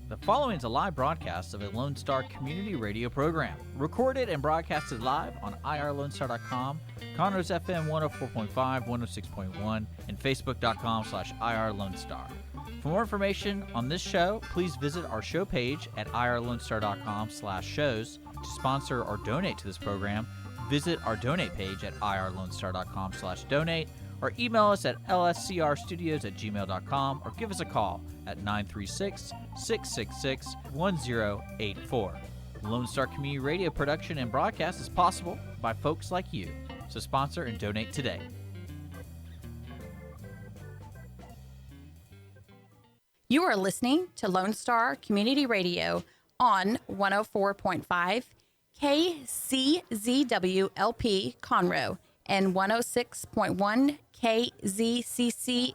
The following is a live broadcast of a Lone Star community radio program, recorded and broadcasted live on irlonestar.com, Conroe's FM 104.5, 106.1, and facebook.com/irlonestar. For more information on this show, please visit our show page at irlonestar.com/shows. To sponsor or donate to this program, visit our donate page at irlonestar.com/donate, or email us at lscrstudios@gmail.com, or give us a call at 936-666-1084. Lone Star Community Radio production and broadcast is possible by folks like you. So sponsor and donate today. You are listening to Lone Star Community Radio on 104.5 KCZWLP Conroe and 106.1 KZCCLP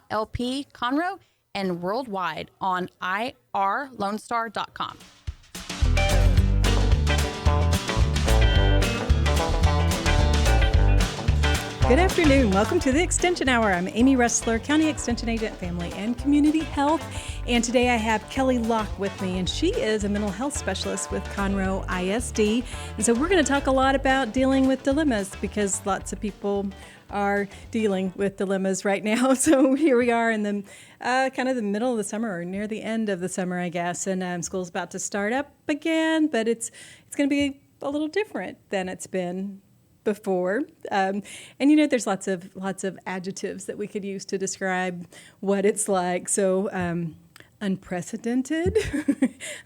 Conroe, and worldwide on irlonestar.com. Good afternoon. Welcome to the Extension Hour. I'm Amy Ressler, County Extension Agent, Family and Community Health. And today I have Kelly Locke with me, and she is a mental health specialist with Conroe ISD. And so we're going to talk a lot about dealing with dilemmas, because lots of people are dealing with dilemmas right now. So here we are in the kind of the middle of the summer, or near the end of the summer, I guess. And school's about to start up again, but it's going to be a little different than it's been before. And you know, there's lots of adjectives that we could use to describe what it's like. So unprecedented,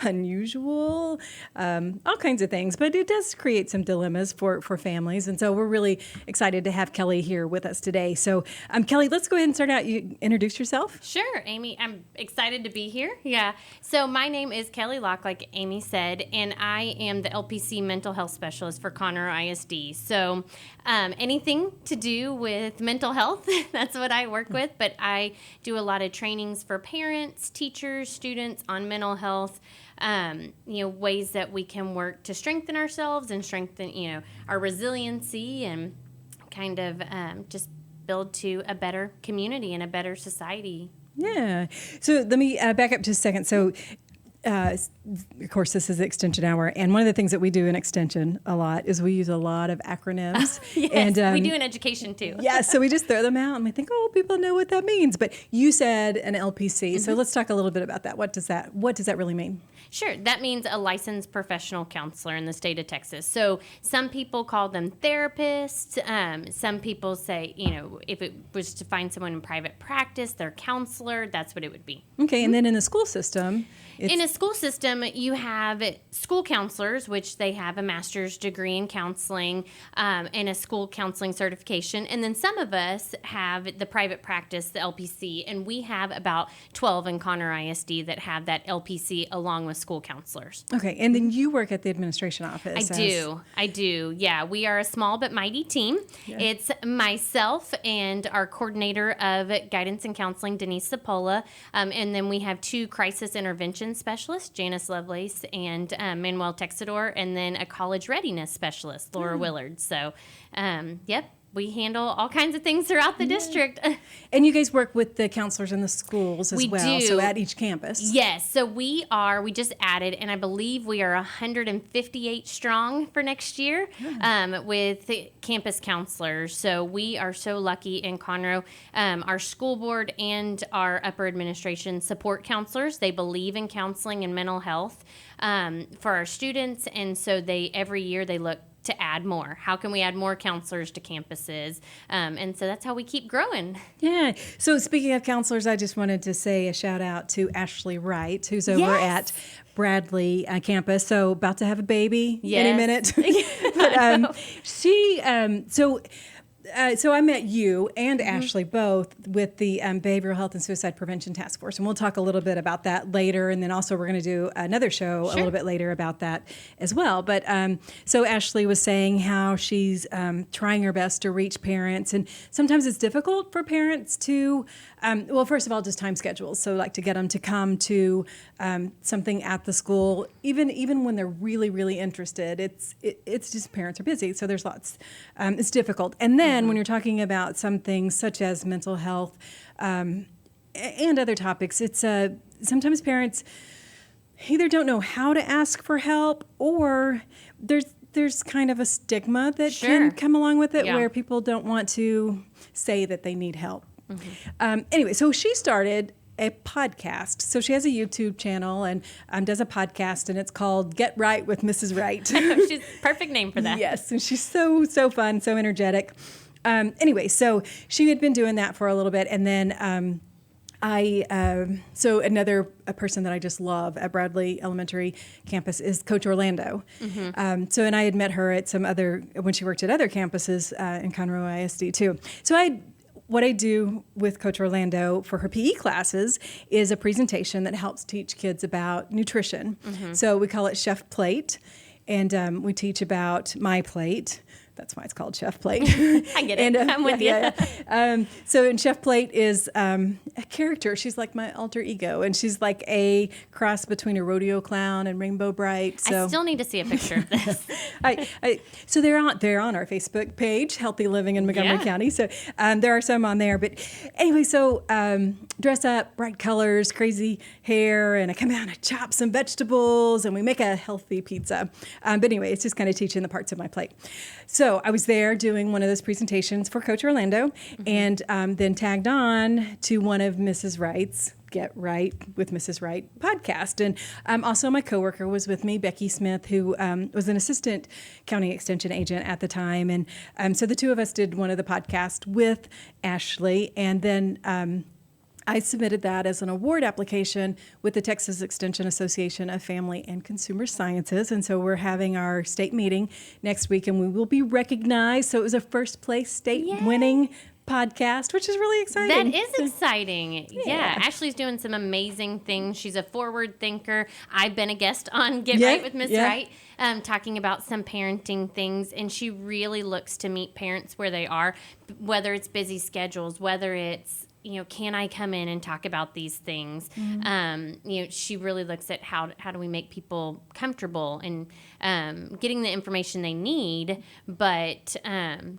unusual, all kinds of things. But it does create some dilemmas for families. And so we're really excited to have Kelly here with us today. So Kelly, let's go ahead and start out. You introduce yourself. Sure, Amy. I'm excited to be here. Yeah. So my name is Kelly Locke, like Amy said, and I am the LPC mental health specialist for Conroe ISD. So anything to do with mental health, that's what I work with. But I do a lot of trainings for parents, teachers, students on mental health, ways that we can work to strengthen ourselves and strengthen, our resiliency, and kind of just build to a better community and a better society. Yeah. So let me back up just a second. So of course, this is the Extension Hour, and one of the things that we do in Extension a lot is we use a lot of acronyms. Yes, and we do in education too. Yeah, so we just throw them out, and we think, oh, people know what that means. But you said an LPC, so let's talk a little bit about that. What does that really mean? Sure, that means a licensed professional counselor in the state of Texas. So some people call them therapists. Some people say, if it was to find someone in private practice, their counselor, that's what it would be. Okay, and then in the school system, in a school system, you have school counselors, which they have a master's degree in counseling and a school counseling certification. And then some of us have the private practice, the LPC, and we have about 12 in Conroe ISD that have that LPC along with school counselors. Okay, and then you work at the administration office. I do. Yeah, we are a small but mighty team. Yeah. It's myself and our coordinator of guidance and counseling, Denise Sapola, and then we have two crisis intervention specialists, Janice Lovelace and Manuel Texador, and then a college readiness specialist, Laura Willard. So, we handle all kinds of things throughout the district. And you guys work with the counselors in the schools as well, do. So at each campus. Yes, so we just added, and I believe we are 158 strong for next year with campus counselors. So we are so lucky in Conroe. Our school board and our upper administration support counselors. They believe in counseling and mental health for our students, and so every year they look to add more. How can we add more counselors to campuses? And so that's how we keep growing. Yeah. So speaking of counselors, I just wanted to say a shout out to Ashley Wright, who's over at Bradley campus. So about to have a baby any minute. But so I met you and Ashley both with the Behavioral Health and Suicide Prevention Task Force, and we'll talk a little bit about that later, and then also we're going to do another show a little bit later about that as well. But so Ashley was saying how she's trying her best to reach parents, and sometimes it's difficult for parents to, first of all, just time schedules. So like to get them to come to something at the school, even when they're really, really interested, it's just parents are busy, so there's lots. It's difficult, and then when you're talking about some things such as mental health and other topics, it's sometimes parents either don't know how to ask for help, or there's kind of a stigma that can come along with it, where people don't want to say that they need help. Anyway, so she started a podcast. So she has a YouTube channel and does a podcast, and it's called Get Right with Mrs. Right. She's perfect name for that. Yes, and she's so fun, so energetic. Anyway, so she had been doing that for a little bit, and then so another person that I just love at Bradley Elementary campus is Coach Orlando. And I had met her at when she worked at other campuses in Conroe ISD too. So what I do with Coach Orlando for her PE classes is a presentation that helps teach kids about nutrition. So we call it Chef Plate, and we teach about My Plate. That's why it's called Chef Plate. I get it. I'm with you. So in Chef Plate is a character. She's like my alter ego, and she's like a cross between a rodeo clown and Rainbow Bright. So I still need to see a picture of this. So they're on our Facebook page, Healthy Living in Montgomery County. So there are some on there. But anyway, so dress up, bright colors, crazy hair, and I come out and I chop some vegetables, and we make a healthy pizza. But anyway, it's just kind of teaching the parts of my plate. So I was there doing one of those presentations for Coach Orlando, and then tagged on to one of Mrs. Wright's Get Right with Mrs. Wright podcast. And also my coworker was with me, Becky Smith, who was an assistant county extension agent at the time. And so the two of us did one of the podcasts with Ashley, and then I submitted that as an award application with the Texas Extension Association of Family and Consumer Sciences. And so we're having our state meeting next week, and we will be recognized. So it was a first place state winning podcast, which is really exciting. That is exciting. Yeah. Ashley's doing some amazing things. She's a forward thinker. I've been a guest on Get Right with Miss Wright, talking about some parenting things, and she really looks to meet parents where they are, whether it's busy schedules, whether it's can I come in and talk about these things? She really looks at how do we make people comfortable and getting the information they need, but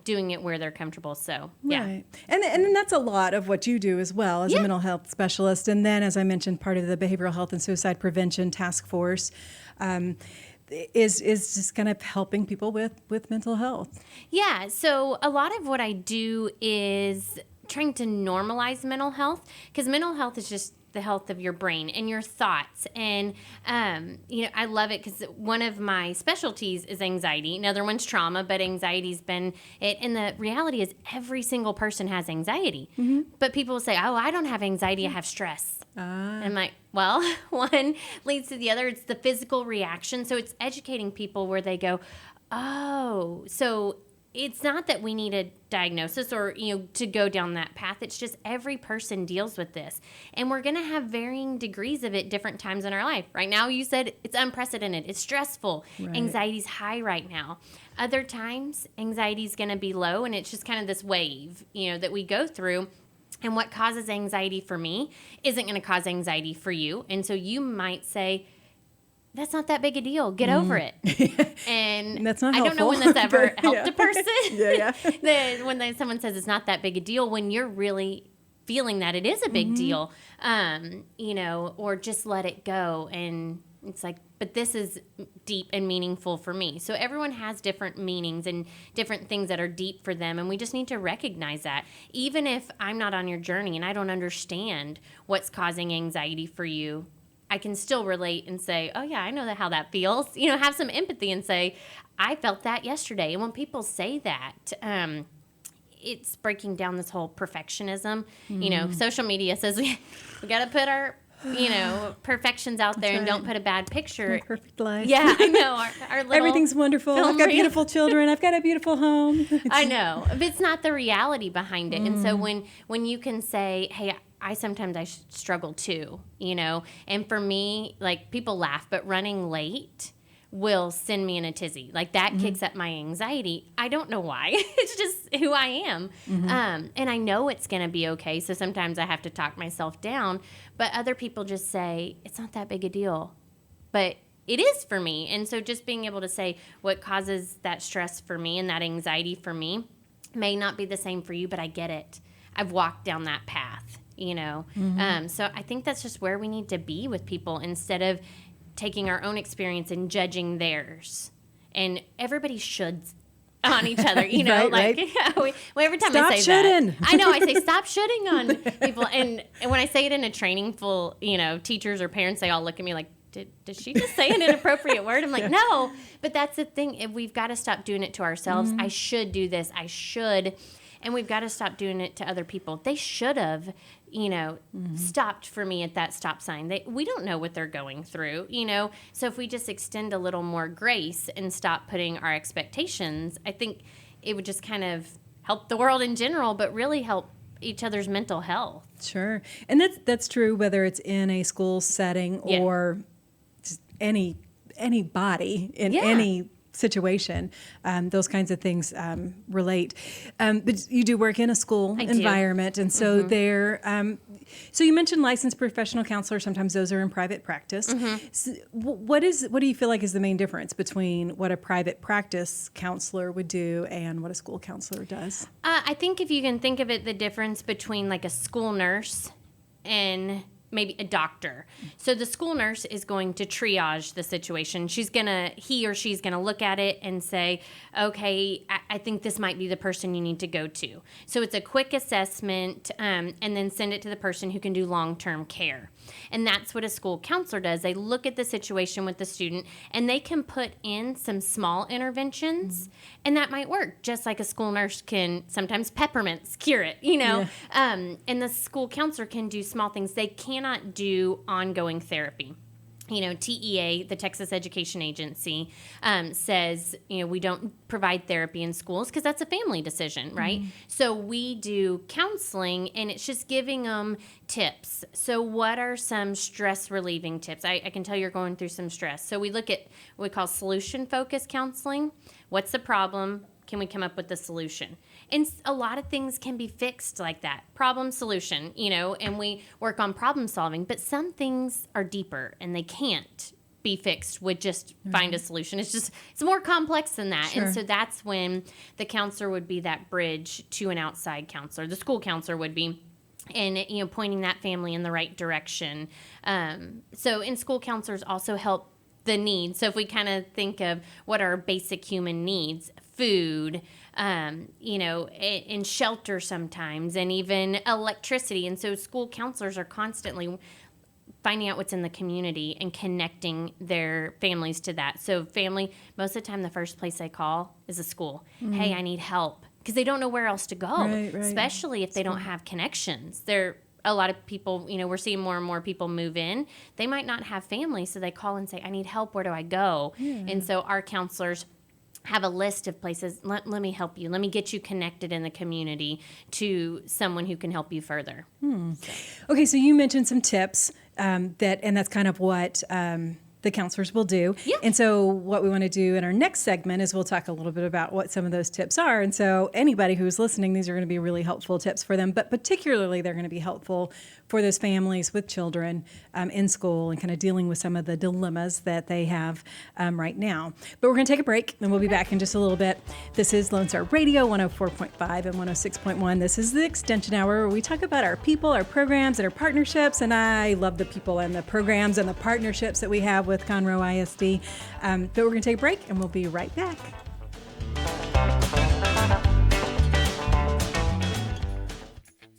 doing it where they're comfortable. So, Right. And then that's a lot of what you do as well as a mental health specialist. And then, as I mentioned, part of the Behavioral Health and Suicide Prevention Task Force is just kind of helping people with mental health. Yeah. So a lot of what I do is trying to normalize mental health, because mental health is just the health of your brain and your thoughts. And, I love it because one of my specialties is anxiety. Another one's trauma, but anxiety's been it. And the reality is every single person has anxiety. But people will say, oh, I don't have anxiety, I have stress. And I'm like, well, one leads to the other. It's the physical reaction. So it's educating people where they go, oh, so it's not that we need a diagnosis or, to go down that path. It's just every person deals with this. And we're going to have varying degrees of it different times in our life. Right now, you said it's unprecedented. It's stressful. Right. Anxiety's high right now. Other times, anxiety's going to be low, and it's just kind of this wave, that we go through. And what causes anxiety for me isn't going to cause anxiety for you. And so you might say, that's not that big a deal. Get over it. And that's not helpful. I don't know when that's ever helped a person. When someone says it's not that big a deal, when you're really feeling that it is a big deal, or just let it go. And it's like, but this is deep and meaningful for me. So everyone has different meanings and different things that are deep for them. And we just need to recognize that. Even if I'm not on your journey and I don't understand what's causing anxiety for you, I can still relate and say, oh, yeah, I know how that feels. Have some empathy and say, I felt that yesterday. And when people say that, it's breaking down this whole perfectionislittle social media says we got to put our, perfections out there. That's and don't put a bad picture. Perfect life. Yeah, I know. Our little everything's wonderful. I've got beautiful children. I've got a beautiful home. I know. But it's not the reality behind it. And so when you can say, hey, I sometimes struggle too, and for me, like, people laugh, but running late will send me in a tizzy. Like, that kicks up my anxiety. I don't know why. It's just who I am. And I know it's going to be okay. So sometimes I have to talk myself down, but other people just say, it's not that big a deal, but it is for me. And so just being able to say what causes that stress for me and that anxiety for me may not be the same for you, but I get it. I've walked down that path. So I think that's just where we need to be with people, instead of taking our own experience and judging theirs. And everybody shoulds on each other, you know, right. Every time Stop I say shoulding. that, I know I say stop shoulding on people. And when I say it in a training full, you know, teachers or parents, they all look at me like, did she just say an inappropriate word? I'm like, no, but that's the thing. If we've got to stop doing it to ourselves. I should do this. I should. And we've got to stop doing it to other people. They should have, you know, stopped for me at that stop sign. We don't know what they're going through, you know. So if we just extend a little more grace and stop putting our expectations, I think it would just kind of help the world in general, but really help each other's mental health. Sure. And that's true whether it's in a school setting or just anybody in any situation. Those kinds of things relate. But you do work in a school environment, and so there. So you mentioned licensed professional counselor. Sometimes those are in private practice. So what do you feel like is the main difference between what a private practice counselor would do and what a school counselor does? I think if you can think of it, the difference between like a school nurse and maybe a doctor. So the school nurse is going to triage the situation. He or she's going to look at it and say, okay, I think this might be the person you need to go to. So it's a quick assessment and then send it to the person who can do long-term care. And that's what a school counselor does. They look at the situation with the student and they can put in some small interventions and that might work. Just like a school nurse can sometimes peppermints cure it, you know. And the school counselor can do small things. They cannot do ongoing therapy. You know, TEA, the Texas Education Agency, says, you know, we don't provide therapy in schools because that's a family decision, right? So we do counseling, and it's just giving them tips. So what are some stress-relieving tips? I can tell you're going through some stress. So we look at what we call solution-focused counseling. What's the problem? Can we come up with the solution? And a lot of things can be fixed like that. Problem, solution, you know, and we work on problem solving. But some things are deeper and they can't be fixed with just find a solution. It's more complex than that. Sure. And so that's when the counselor would be that bridge to an outside counselor. The school counselor would be. And, you know, pointing that family in the right direction. So in school counselors also help the needs. So if we kind of think of what are basic human needs, food, you know, and shelter sometimes, and even electricity. And so school counselors are constantly finding out what's in the community and connecting their families to that. So family, most of the time, the first place they call is a school. Hey, I need help. Because they don't know where else to go, Right. especially if they don't have connections. A lot of people, you know, we're seeing more and more people move in. They might not have family, so they call and say, I need help. Where do I go? And so our counselors have a list of places. Let me help you. Let me get you connected in the community to someone who can help you further. Okay, so you mentioned some tips and that's kind of what the counselors will do. Yeah. And so what we want to do in our next segment is we'll talk a little bit about what some of those tips are. And so anybody who's listening, these are going to be really helpful tips for them, but particularly they're going to be helpful for those families with children in school and kind of dealing with some of the dilemmas that they have right now. But we're going to take a break and we'll be back in just a little bit. This is Lone Star Radio 104.5 and 106.1. This is the Extension Hour where we talk about our people, our programs, and our partnerships. And I love the people and the programs and the partnerships that we have with Conroe ISD. But we're going to take a break and we'll be right back.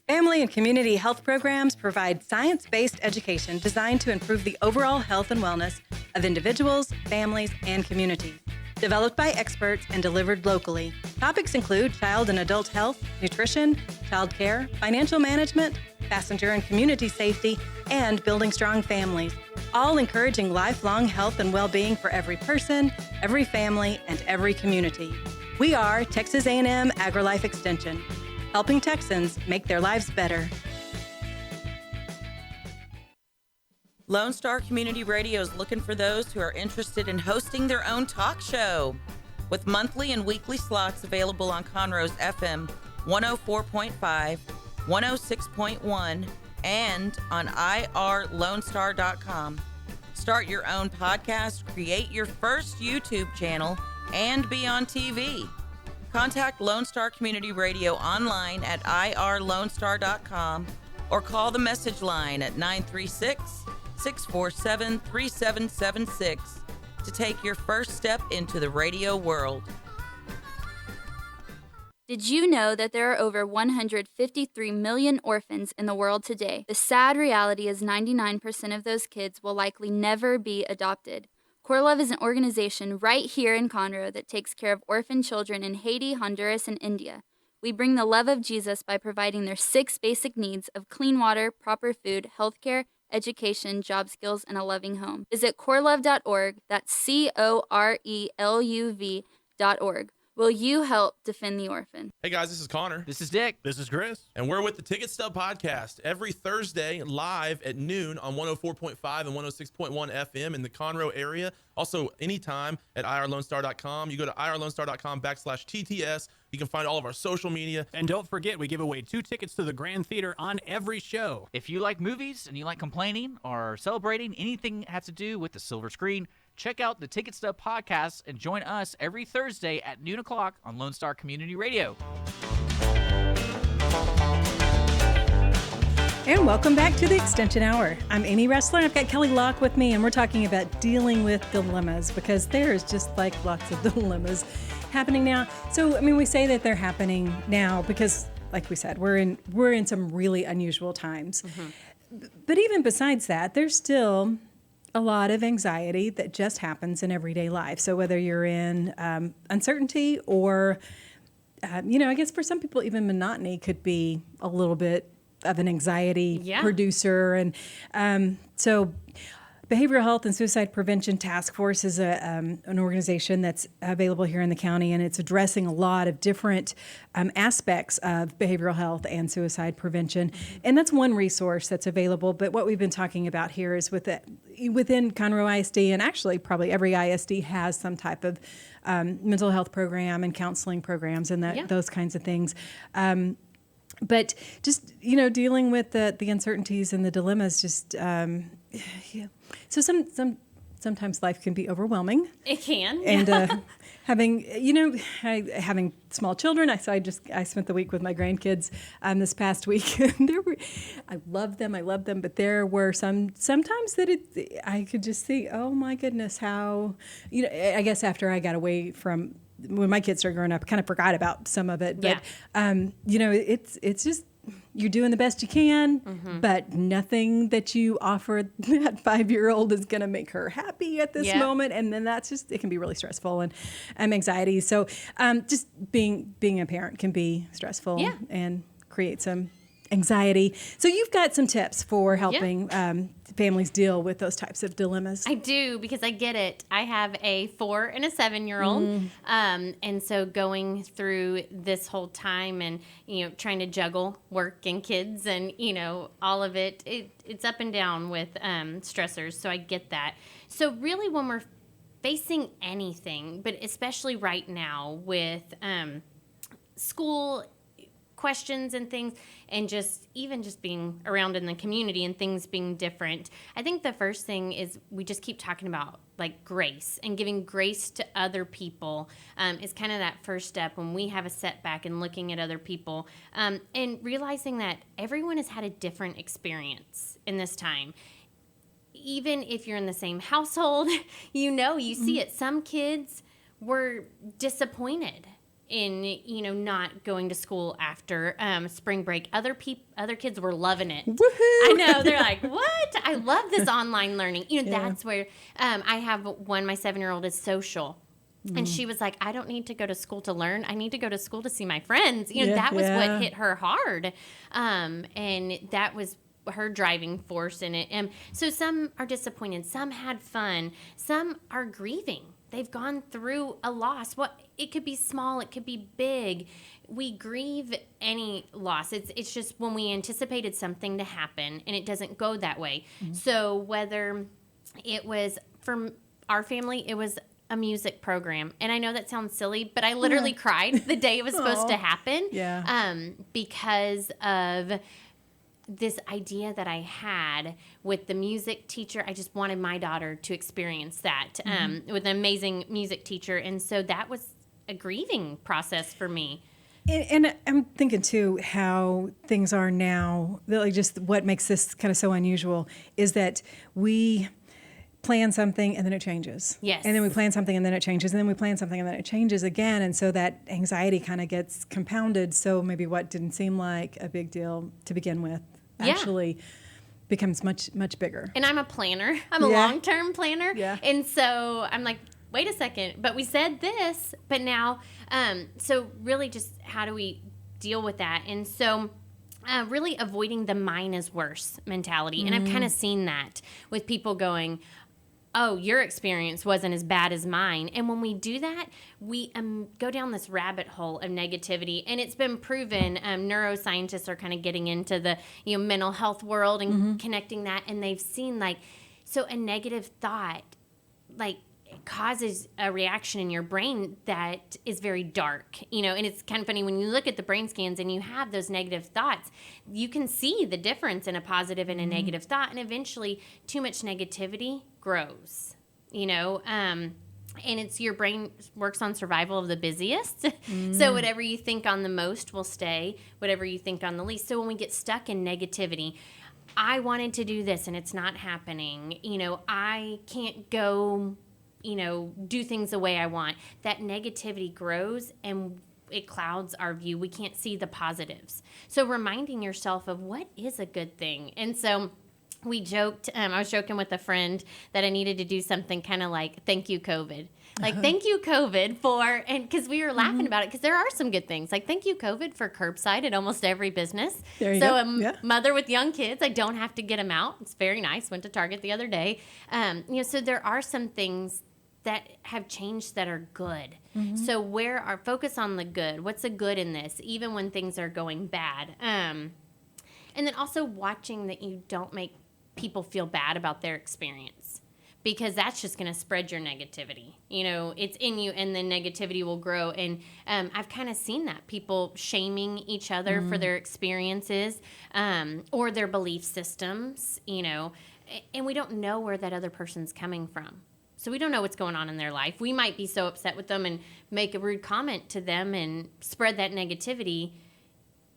Family and community health programs provide science-based education designed to improve the overall health and wellness of individuals, families, and communities. Developed by experts and delivered locally, topics include child and adult health, nutrition, child care, financial management, passenger and community safety, and building strong families, all encouraging lifelong health and well-being for every person, every family, and every community. We are Texas A&M Agrilife Extension, helping Texans make their lives better. Lone Star Community Radio is looking for those who are interested in hosting their own talk show. With monthly and weekly slots available on Conroe's FM 104.5, 106.1, and on irlonestar.com. Start your own podcast, create your first YouTube channel, and be on TV. Contact Lone Star Community Radio online at irlonestar.com or call the message line at 647-3776 to take your first step into the radio world. Did you know that there are over 153 million orphans in the world today? The sad reality is 99% of those kids will likely never be adopted. Core Love is an organization right here in Conroe that takes care of orphan children in Haiti, Honduras, and India. We bring the love of Jesus by providing their 6 basic needs of clean water, proper food, healthcare, education, job skills, and a loving home. Visit corelove.org, that's CORELUV.org. Will you help defend the orphan? Hey guys, this is Connor. This is Dick. This is Chris. And we're with the Ticket Stub Podcast every Thursday live at noon on 104.5 and 106.1 FM in the Conroe area. Also, anytime at irlonestar.com. You go to irlonestar.com/TTS. You can find all of our social media. And don't forget, we give away 2 tickets to the Grand Theater on every show. If you like movies and you like complaining or celebrating anything that has to do with the silver screen, check out the Ticket Stub Podcast and join us every Thursday at noon o'clock on Lone Star Community Radio. And welcome back to the Extension Hour. I'm Amy Ressler, and I've got Kelly Locke with me, and we're talking about dealing with dilemmas, because there is just like lots of dilemmas happening now. So, I mean, we say that they're happening now because, like we said, we're in some really unusual times. Mm-hmm. But even besides that, there's still a lot of anxiety that just happens in everyday life. So whether you're in uncertainty or, I guess for some people, even monotony could be a little bit of an anxiety producer. And so Behavioral Health and Suicide Prevention Task Force is an organization that's available here in the county, and it's addressing a lot of different aspects of behavioral health and suicide prevention. And that's one resource that's available. But what we've been talking about here is within Conroe ISD, and actually probably every ISD has some type of mental health program and counseling programs and those kinds of things. But just, dealing with the uncertainties and the dilemmas, just, So sometimes life can be overwhelming. It can. And having small children, I spent the week with my grandkids this past week. And I love them, but there were sometimes that I could just see, oh my goodness, how, I guess after I got away from, when my kids started growing up, I kind of forgot about some of it. But, it's just, you're doing the best you can, but nothing that you offer that 5-year-old is going to make her happy at this moment. And then it can be really stressful and anxiety. So just being a parent can be stressful and create some anxiety. So you've got some tips for helping families deal with those types of dilemmas. I do, because I get it. I have a 4 and a 7-year-old. And so going through this whole time and, trying to juggle work and kids and, all of it's up and down with stressors. So I get that. So really when we're facing anything, but especially right now with school questions and things, and just being around in the community and things being different, I think the first thing is we just keep talking about like grace, and giving grace to other people is kind of that first step when we have a setback, and looking at other people and realizing that everyone has had a different experience in this time. Even if you're in the same household, you see it. Some kids were disappointed in not going to school after spring break. Other kids were loving it. Woohoo! I know, they're like, what? I love this online learning. That's where I have one. My 7-year-old is social. And she was like, I don't need to go to school to learn. I need to go to school to see my friends. That was what hit her hard. And that was her driving force in it. And so some are disappointed. Some had fun. Some are grieving. They've gone through a loss. It could be small, it could be big. We grieve any loss. It's just when we anticipated something to happen and it doesn't go that way. So whether it was, for our family, it was a music program. And I know that sounds silly, but I literally cried the day it was supposed to happen. Because of this idea that I had with the music teacher. I just wanted my daughter to experience that with an amazing music teacher. And so that was a grieving process for me. And I'm thinking too how things are now, like just what makes this kind of so unusual is that we plan something and then it changes. Yes. And then we plan something and then it changes. And then we plan something and then it changes again. And so that anxiety kind of gets compounded. So maybe what didn't seem like a big deal to begin with actually becomes much, much bigger. And I'm a planner. I'm a long-term planner. Yeah. And so I'm like, wait a second, but we said this, but now, so really just how do we deal with that? And so really avoiding the mine is worse mentality. And I've kind of seen that with people going, oh, your experience wasn't as bad as mine. And when we do that, we go down this rabbit hole of negativity. And it's been proven, neuroscientists are kind of getting into the mental health world and connecting that. And they've seen so a negative thought, it causes a reaction in your brain that is very dark, and it's kind of funny when you look at the brain scans and you have those negative thoughts, you can see the difference in a positive and a negative thought, and eventually too much negativity grows, and it's your brain works on survival of the busiest. So whatever you think on the most will stay, whatever you think on the least. So when we get stuck in negativity, I wanted to do this and it's not happening, I can't go do things the way I want. That negativity grows and it clouds our view. We can't see the positives. So reminding yourself of what is a good thing. And so we joked, I was joking with a friend that I needed to do something kind of like, thank you, COVID. Like, thank you, COVID, and because we were laughing about it, because there are some good things. Like, thank you, COVID, for curbside at almost every business. There you go. Mother with young kids, I don't have to get them out. It's very nice. Went to Target the other day. So there are some things that have changed that are good. So where our focus on the good, what's the good in this, even when things are going bad. And then also watching that you don't make people feel bad about their experience, because that's just going to spread your negativity. It's in you, and then negativity will grow. And I've kind of seen that, people shaming each other for their experiences or their belief systems, and we don't know where that other person's coming from. So we don't know what's going on in their life. We might be so upset with them and make a rude comment to them and spread that negativity,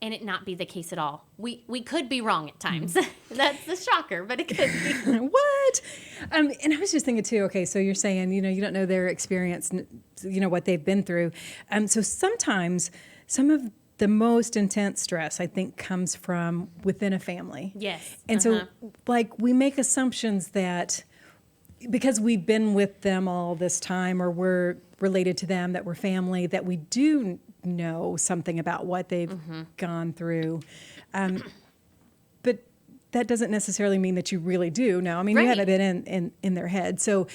and it not be the case at all. We could be wrong at times. That's the shocker, but it could be. What? And I was just thinking too, okay, so you're saying, you don't know their experience, what they've been through. So sometimes some of the most intense stress, I think, comes from within a family. Yes. And so we make assumptions that because we've been with them all this time, or we're related to them, that we're family, that we do know something about what they've gone through. But that doesn't necessarily mean that you really do know. I mean, you haven't been in their head. So,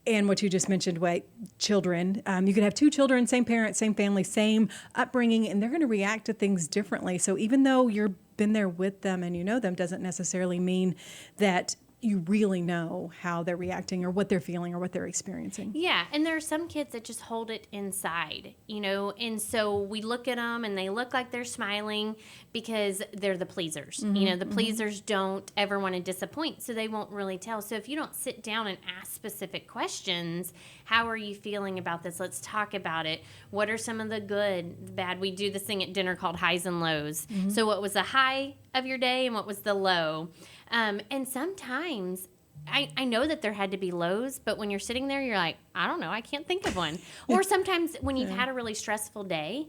and what you just mentioned, children, you could have two children, same parents, same family, same upbringing, and they're going to react to things differently. So even though you've been there with them and you know them, doesn't necessarily mean that you really know how they're reacting or what they're feeling or what they're experiencing. Yeah, and there are some kids that just hold it inside, and so we look at them and they look like they're smiling because they're the pleasers. The pleasers don't ever want to disappoint, so they won't really tell. So if you don't sit down and ask specific questions, how are you feeling about this? Let's talk about it. What are some of the good, the bad? We do this thing at dinner called highs and lows. So what was the high of your day and what was the low? And sometimes I know that there had to be lows, but when you're sitting there, you're like, I don't know, I can't think of one. Or sometimes when you've had a really stressful day,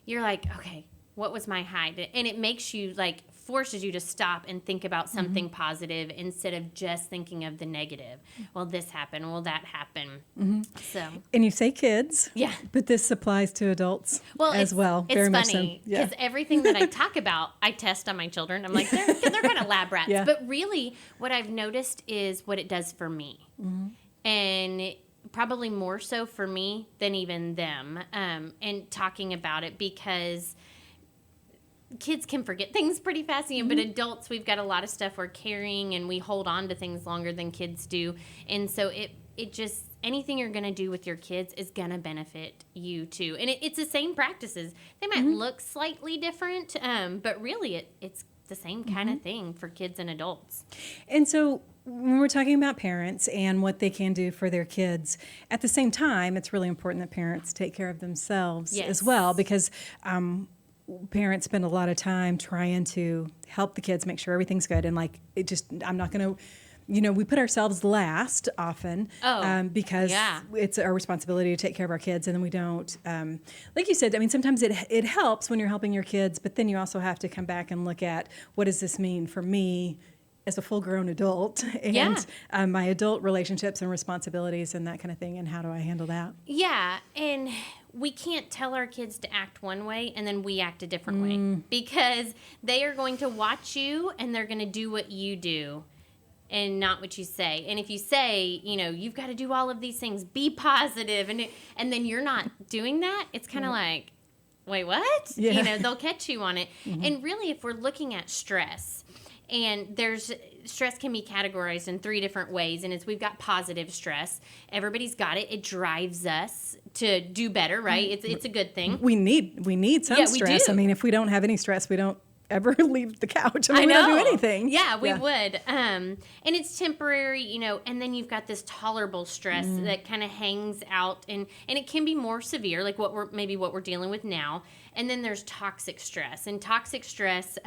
you're like, okay, what was my high? And it makes you forces you to stop and think about something positive instead of just thinking of the negative. Well, this happened. Well, that happened. So. And you say kids. Yeah. But this applies to adults as well. It's very funny because everything that I talk about, I test on my children. I'm like, they're kind of lab rats. Yeah. But really, what I've noticed is what it does for me. And probably more so for me than even them. And talking about it, because kids can forget things pretty fast, but adults, we've got a lot of stuff we're carrying and we hold on to things longer than kids do. And so it just, anything you're going to do with your kids is going to benefit you too. And it's the same practices. They might look slightly different, but really it's the same kind of thing for kids and adults. And so when we're talking about parents and what they can do for their kids, at the same time, it's really important that parents take care of themselves as well, because parents spend a lot of time trying to help the kids make sure everything's good. And like, I'm not going to, we put ourselves last often because it's our responsibility to take care of our kids. And then we don't, like you said, I mean, sometimes it helps when you're helping your kids, but then you also have to come back and look at what does this mean for me as a full-grown adult and my adult relationships and responsibilities and that kind of thing. And how do I handle that? Yeah. And we can't tell our kids to act one way and then we act a different way, because they are going to watch you and they're going to do what you do and not what you say. And if you say, you've got to do all of these things, be positive, and then you're not doing that, it's kind of like, wait, what? Yeah. They'll catch you on it. And really, if we're looking at stress, and stress can be categorized in 3 different ways. And we've got positive stress. Everybody's got it. It drives us to do better, right? It's a good thing. We need some stress. Do. I mean, if we don't have any stress, we don't ever leave the couch. I mean, we don't do anything. Yeah, we would. And it's temporary, and then you've got this tolerable stress that kind of hangs out, and it can be more severe, like what we're dealing with now. And then there's toxic stress. And toxic stress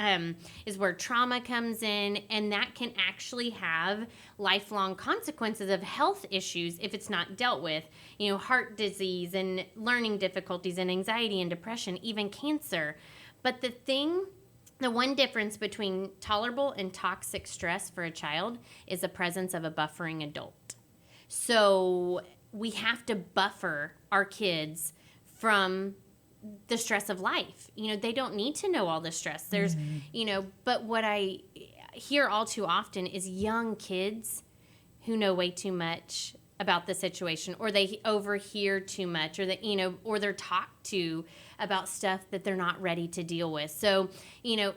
is where trauma comes in, and that can actually have lifelong consequences of health issues if it's not dealt with. Heart disease and learning difficulties and anxiety and depression, even cancer. But the one difference between tolerable and toxic stress for a child is the presence of a buffering adult. So we have to buffer our kids from the stress of life. They don't need to know all the stress. There's, but what I hear all too often is young kids who know way too much about the situation, or they overhear too much, or or they're talked to about stuff that they're not ready to deal with. So,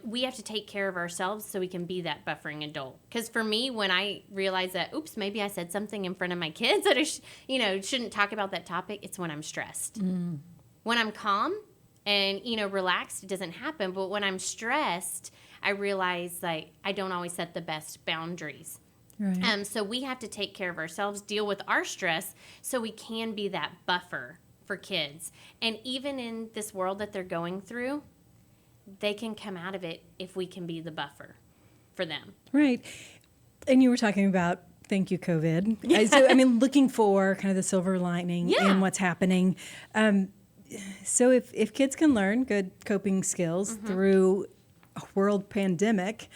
we have to take care of ourselves so we can be that buffering adult. Because for me, when I realize that, oops, maybe I said something in front of my kids that I shouldn't talk about that topic, it's when I'm stressed. When I'm calm and, relaxed, it doesn't happen. But when I'm stressed, I realize I don't always set the best boundaries. Right. So we have to take care of ourselves, deal with our stress, so we can be that buffer for kids. And even in this world that they're going through, they can come out of it if we can be the buffer for them. Right. And you were talking about, thank you, COVID. So, looking for kind of the silver lining in what's happening. So if kids can learn good coping skills through a world pandemic,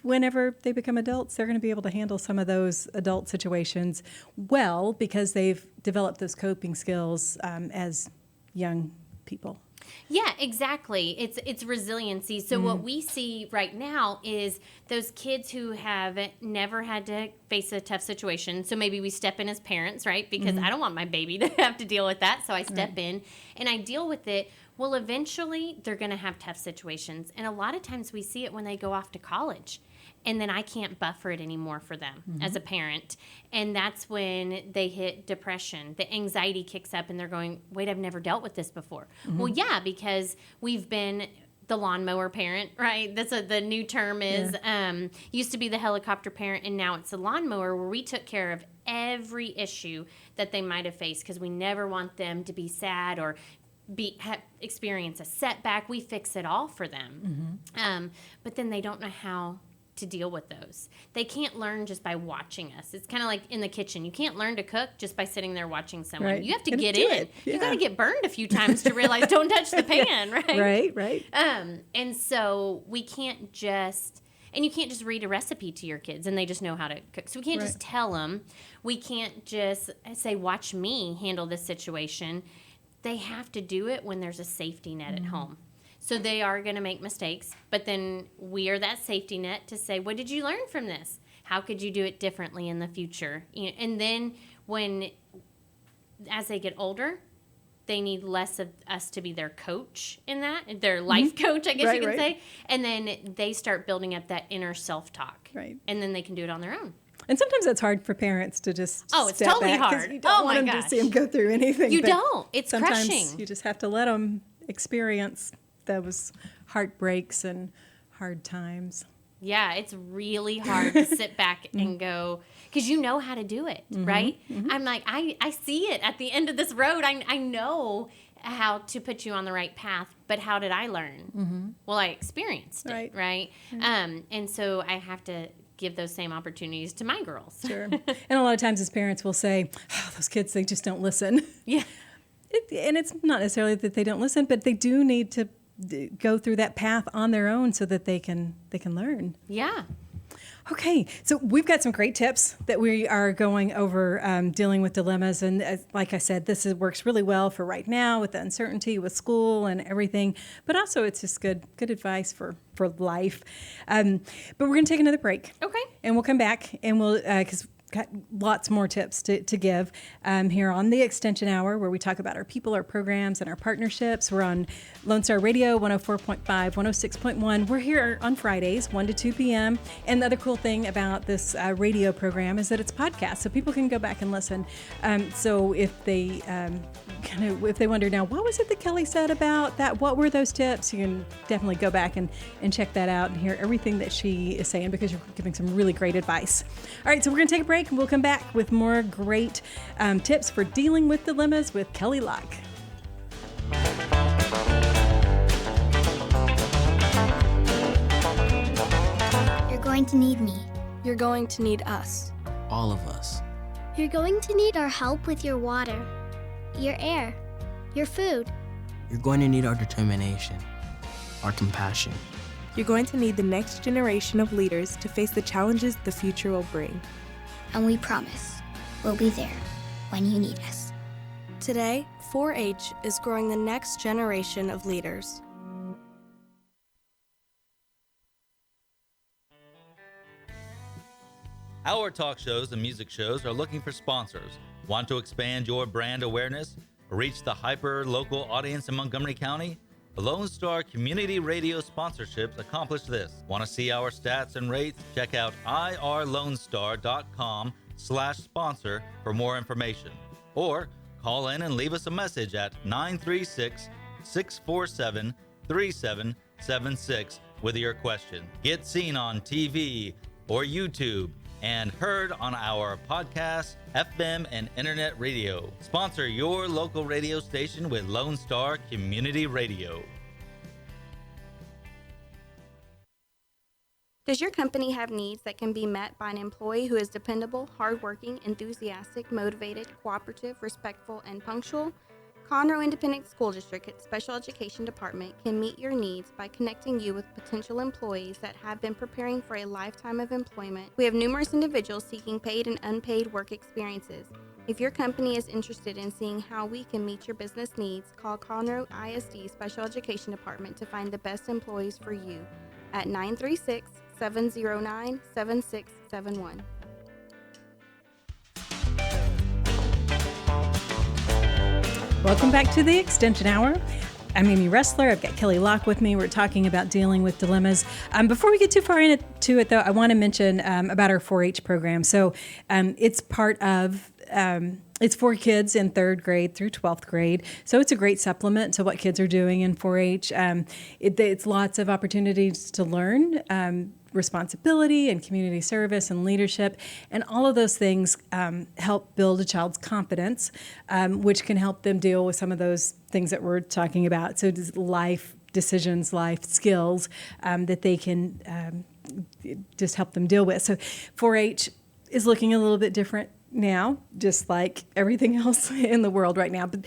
whenever they become adults, they're going to be able to handle some of those adult situations well because they've developed those coping skills as young people. Yeah, exactly. It's resiliency. So what we see right now is those kids who have never had to face a tough situation. So maybe we step in as parents, right? Because I don't want my baby to have to deal with that. So I step in and I deal with it. Well, eventually they're going to have tough situations. And a lot of times we see it when they go off to college. And then I can't buffer it anymore for them as a parent. And that's when they hit depression. The anxiety kicks up and they're going, wait, I've never dealt with this before. Well, yeah, because we've been the lawnmower parent, right? That's what the new term is. Used to be the helicopter parent, and now it's the lawnmower, where we took care of every issue that they might have faced because we never want them to be sad or experience a setback. We fix it all for them. But then they don't know how to deal with those. They can't learn just by watching us. It's kind of like in the kitchen. You can't learn to cook just by sitting there watching someone. Right. You have to get in. You got to get burned a few times to realize don't touch the pan, right? Right. And so we can't just, and you can't just read a recipe to your kids and they just know how to cook. So we can't just tell them. We can't just say, watch me handle this situation. They have to do it when there's a safety net at home. So they are going to make mistakes, but then we are that safety net to say, what did you learn from this? How could you do it differently in the future? And then as they get older, they need less of us to be their coach in that, their life coach, I guess you can say. And then they start building up that inner self-talk. Right. And then they can do it on their own. And sometimes it's hard for parents to just it's step totally back hard. You don't want them to see them go through anything. You don't. It's sometimes crushing. You just have to let them experience those heartbreaks and hard times. Yeah, it's really hard to sit back and go, because you know how to do it, right? I'm like, I see it at the end of this road. I know how to put you on the right path, but how did I learn? Well, I experienced it, right? And so I have to give those same opportunities to my girls. Sure. And a lot of times as parents we'll say, oh, those kids, they just don't listen. Yeah. And it's not necessarily that they don't listen, but they do need to go through that path on their own so that they can learn. Yeah. Okay, so we've got some great tips that we are going over dealing with dilemmas. And like I said, works really well for right now with the uncertainty with school and everything. But also it's just good advice for life. But we're going to take another break. Okay. And we'll come back and we'll, because got lots more tips to give here on the Extension Hour, where we talk about our people, our programs, and our partnerships. We're on Lone Star Radio, 104.5, 106.1. We're here on Fridays, 1 to 2 p.m. And the other cool thing about this radio program is that it's podcast, so people can go back and listen. So if they if they wonder now, what was it that Kelly said about that? What were those tips? You can definitely go back and check that out and hear everything that she is saying, because you're giving some really great advice. All right, so we're going to take a break and we'll come back with more great tips for dealing with dilemmas with Kelly Locke. You're going to need me. You're going to need us. All of us. You're going to need our help with your water, your air, your food. You're going to need our determination, our compassion. You're going to need the next generation of leaders to face the challenges the future will bring. And we promise, we'll be there when you need us. Today, 4-H is growing the next generation of leaders. Our talk shows and music shows are looking for sponsors. Want to expand your brand awareness? Reach the hyper-local audience in Montgomery County? Lone Star Community Radio sponsorships accomplish this. Want to see our stats and rates? Check out irlonestar.com/sponsor for more information. Or call in and leave us a message at 936-647-3776 with your question. Get seen on TV or YouTube and heard on our podcast, FM, and internet radio. Sponsor your local radio station with Lone Star Community Radio. Does your company have needs that can be met by an employee who is dependable, hardworking, enthusiastic, motivated, cooperative, respectful, and punctual? Conroe Independent School District Special Education Department can meet your needs by connecting you with potential employees that have been preparing for a lifetime of employment. We have numerous individuals seeking paid and unpaid work experiences. If your company is interested in seeing how we can meet your business needs, call Conroe ISD Special Education Department to find the best employees for you at 936-709-7671. Welcome back to the Extension Hour. I'm Amy Ressler. I've got Kelly Locke with me. We're talking about dealing with dilemmas. Before we get too far into it, though, I want to mention about our 4-H program. So it's part of, it's for kids in 3rd grade through 12th grade. So it's a great supplement to what kids are doing in 4-H. It's lots of opportunities to learn responsibility and community service and leadership, and all of those things help build a child's confidence, which can help them deal with some of those things that we're talking about. So life decisions, life skills that they can just help them deal with. So 4-H is looking a little bit different now, just like everything else in the world right now. But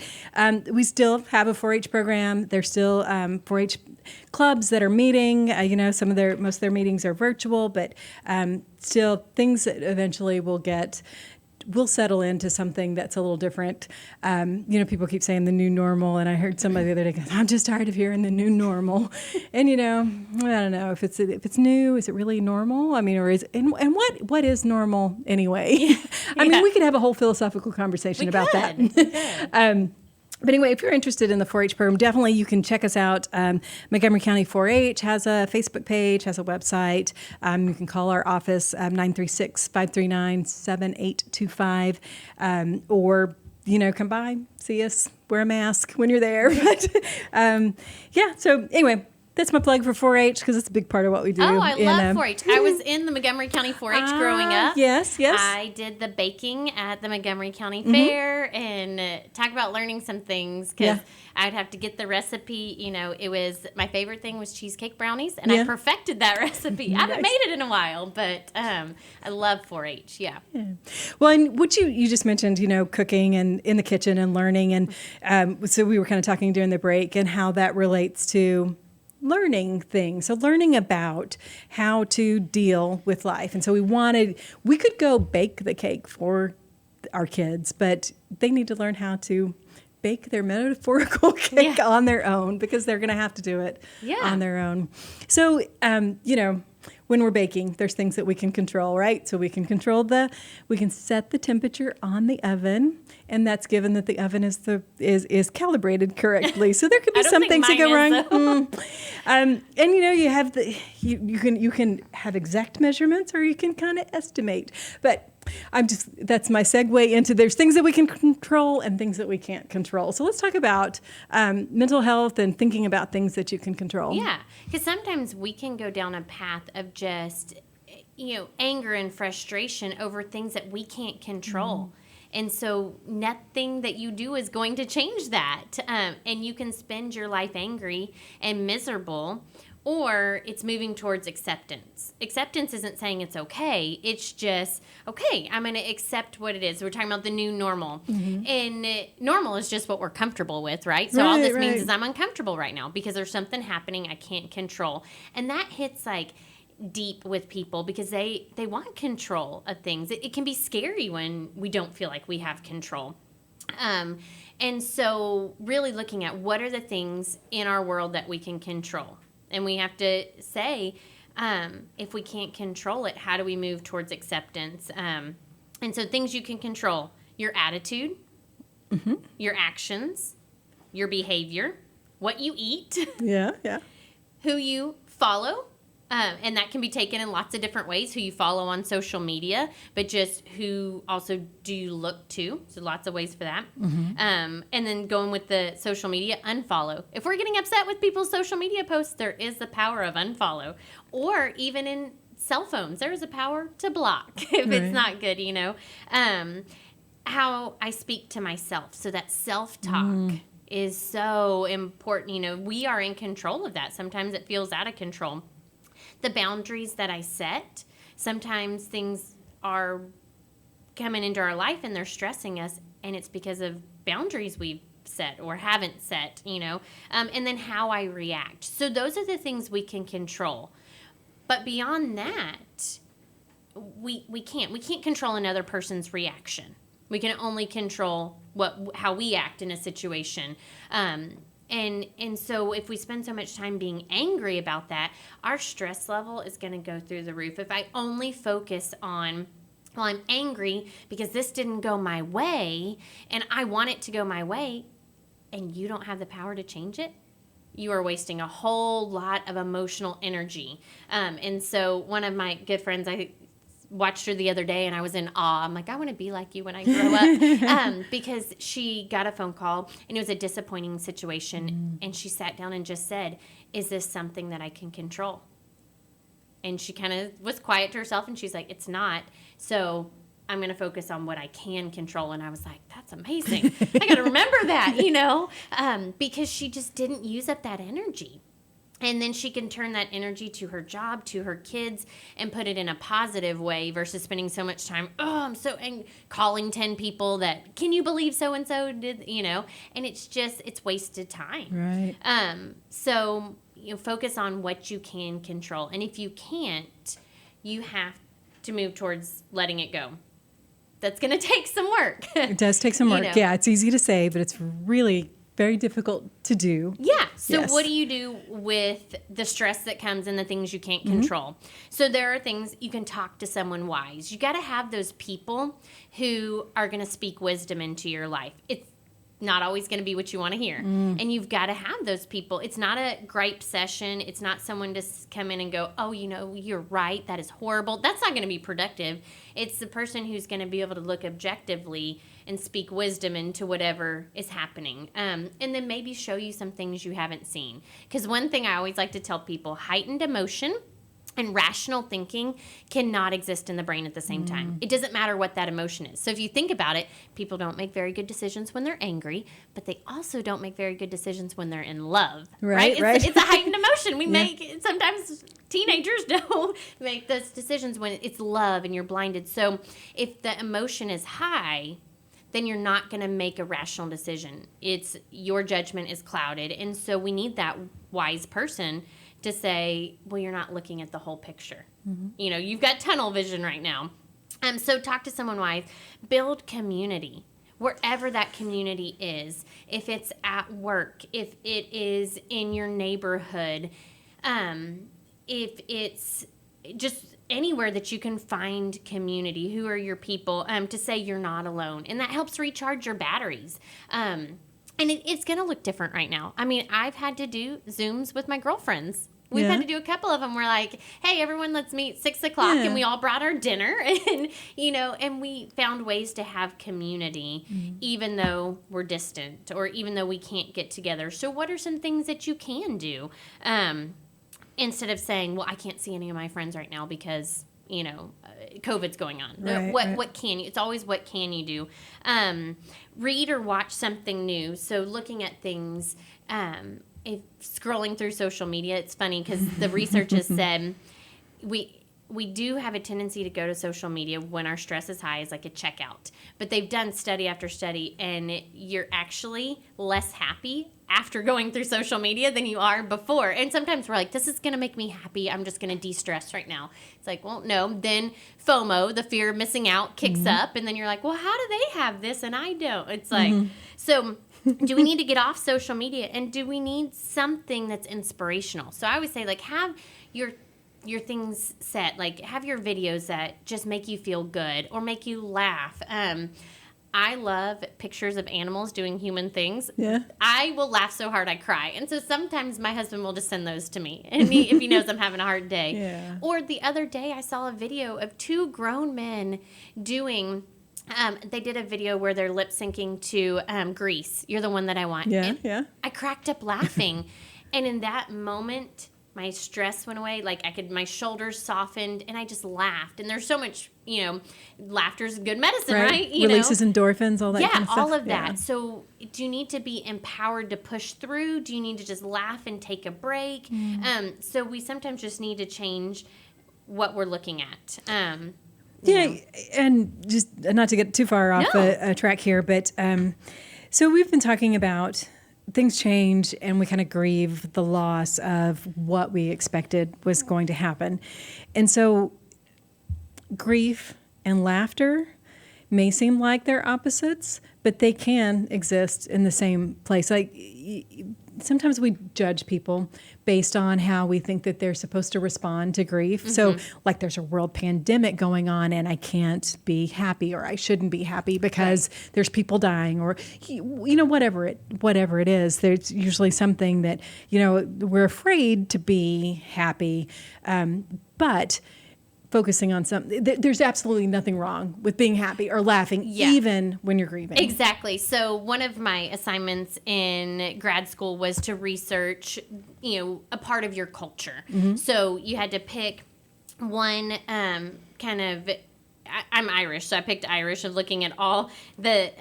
we still have a 4-H program. There's still 4-H clubs that are meeting. Most of their meetings are virtual, but still things that eventually will settle into something that's a little different. People keep saying the new normal, and I heard somebody the other day go, I'm just tired of hearing the new normal. And I don't know if it's new, is it really normal? I mean, or is and what is normal anyway? I mean, we could have a whole philosophical conversation about that. But anyway, if you're interested in the 4-H program, definitely you can check us out. Montgomery County 4-H has a Facebook page, has a website. You can call our office, 936-539-7825, or, come by, see us, wear a mask when you're there. But, so anyway, That's my plug for 4-H because it's a big part of what we do. Oh, I love 4-H. I was in the Montgomery County 4-H growing up. Yes. I did the baking at the Montgomery County Fair and talk about learning some things because I'd have to get the recipe. You know, it was my favorite thing was cheesecake brownies, and I perfected that recipe. I haven't made it in a while, but I love 4-H. Yeah. Well, and what you just mentioned, you know, cooking and in the kitchen and learning, and so we were kind of talking during the break and how that relates to learning things. So learning about how to deal with life. And so we could go bake the cake for our kids, but they need to learn how to bake their metaphorical cake on their own because they're going to have to do it on their own. So, you know, when we're baking, there's things that we can control, right? So we can we can set the temperature on the oven, and that's given that the oven is calibrated correctly. So there could be some things that go wrong. And you know, you have you can have exact measurements, or you can kind of estimate. But that's my segue into there's things that we can control and things that we can't control. So let's talk about mental health and thinking about things that you can control. Yeah, because sometimes we can go down a path of just, you know, anger and frustration over things that we can't control. And so nothing that you do is going to change that. And you can spend your life angry and miserable, or it's moving towards acceptance. Acceptance isn't saying it's okay. It's just, okay, I'm going to accept what it is. We're talking about the new normal. And normal is just what we're comfortable with, right? So all this means is I'm uncomfortable right now because there's something happening I can't control. And that hits like deep with people because they want control of things. It can be scary when we don't feel like we have control. And so really looking at what are the things in our world that we can control. And we have to say, if we can't control it, how do we move towards acceptance? And so things you can control, your attitude, your actions, your behavior, what you eat, who you follow. And that can be taken in lots of different ways, who you follow on social media, but just who also do you look to. So lots of ways for that. And then going with the social media, unfollow. If we're getting upset with people's social media posts, there is the power of unfollow. Or even in cell phones, there is a power to block if it's not good, you know. How I speak to myself. So that self-talk is so important. You know, we are in control of that. Sometimes it feels out of control. The boundaries that I set, sometimes things are coming into our life and they're stressing us, and it's because of boundaries we've set or haven't set, you know, and then how I react. So those are the things we can control. But beyond that, we can't control another person's reaction. We can only control how we act in a situation. And so if we spend so much time being angry about that, our stress level is going to go through the roof. If I only focus on, well, I'm angry because this didn't go my way and I want it to go my way, and you don't have the power to change it, you are wasting a whole lot of emotional energy. And so one of my good friends, I watched her the other day and I was in awe. I'm like, I want to be like you when I grow up. Because she got a phone call and it was a disappointing situation. And she sat down and just said, is this something that I can control? And she kind of was quiet to herself and she's like, it's not. So I'm going to focus on what I can control. And I was like, that's amazing. I got to remember that, you know, because she just didn't use up that energy. And then she can turn that energy to her job, to her kids, and put it in a positive way versus spending so much time, I'm so angry, calling 10 people that, can you believe so-and-so did, you know? And it's wasted time. Right. So, you know, focus on what you can control. And if you can't, you have to move towards letting it go. That's going to take some work. It does take some work. You know? Yeah, it's easy to say, but it's really very difficult to do. Yeah. So what do you do with the stress that comes and the things you can't control? So there are things you can talk to someone wise. You got to have those people who are going to speak wisdom into your life. It's not always going to be what you want to hear. And you've got to have those people. It's not a gripe session. It's not someone to come in and go, oh, you know, you're right. That is horrible. That's not going to be productive. It's the person who's going to be able to look objectively and speak wisdom into whatever is happening. And then maybe show you some things you haven't seen. Because one thing I always like to tell people, heightened emotion and rational thinking cannot exist in the brain at the same time. It doesn't matter what that emotion is. So if you think about it, people don't make very good decisions when they're angry, but they also don't make very good decisions when they're in love. Right? It's a heightened emotion. We make, sometimes teenagers don't make those decisions when it's love and you're blinded. So if the emotion is high, then you're not going to make a rational decision. Your judgment is clouded. And so we need that wise person to say, well, you're not looking at the whole picture. You know, you've got tunnel vision right now. So talk to someone wise. Build community, wherever that community is. If it's at work, if it is in your neighborhood, if it's just anywhere that you can find community, who are your people, to say you're not alone. And that helps recharge your batteries. And it's going to look different right now. I mean, I've had to do Zooms with my girlfriends. We've had to do a couple of them. We're like, hey, everyone, let's meet 6 o'clock. And we all brought our dinner. And, you know, and we found ways to have community, even though we're distant or even though we can't get together. So what are some things that you can do? Instead of saying, well, I can't see any of my friends right now because, you know, COVID's going on. What can you? It's always what can you do? Read or watch something new. So looking at things, if scrolling through social media, it's funny because the research has said we do have a tendency to go to social media when our stress is high as like a checkout. But they've done study after study, and you're actually less happy after going through social media than you are before. And sometimes we're like, this is going to make me happy. I'm just going to de-stress right now. It's like, well, no. Then FOMO, the fear of missing out, kicks up. And then you're like, well, how do they have this and I don't? It's like, so do we need to get off social media? And do we need something that's inspirational? So I always say, like, have your things set, like have your videos that just make you feel good or make you laugh. I love pictures of animals doing human things. I will laugh so hard I cry. And so sometimes my husband will just send those to me and if he knows I'm having a hard day. Or the other day I saw a video of 2 grown men doing they did a video where they're lip syncing to Grease, You're the One That I Want. I cracked up laughing. And in that moment, my stress went away. Like my shoulders softened, and I just laughed. And there's so much, you know, laughter's good medicine, right? Releases endorphins, all that kind of stuff. All of that. So do you need to be empowered to push through? Do you need to just laugh and take a break? So we sometimes just need to change what we're looking at. And just not to get too far off a track here, but so we've been talking about things change and we kind of grieve the loss of what we expected was going to happen. And so grief and laughter may seem like they're opposites, but they can exist in the same place. Like sometimes we judge people based on how we think that they're supposed to respond to grief. So like there's a world pandemic going on and I can't be happy or I shouldn't be happy because there's people dying or, you know, whatever it is. There's usually something that, you know, we're afraid to be happy, but focusing on something. There's absolutely nothing wrong with being happy or laughing, even when you're grieving. Exactly. So one of my assignments in grad school was to research, you know, a part of your culture. So you had to pick one kind of, I'm Irish, so I picked Irish of looking at all the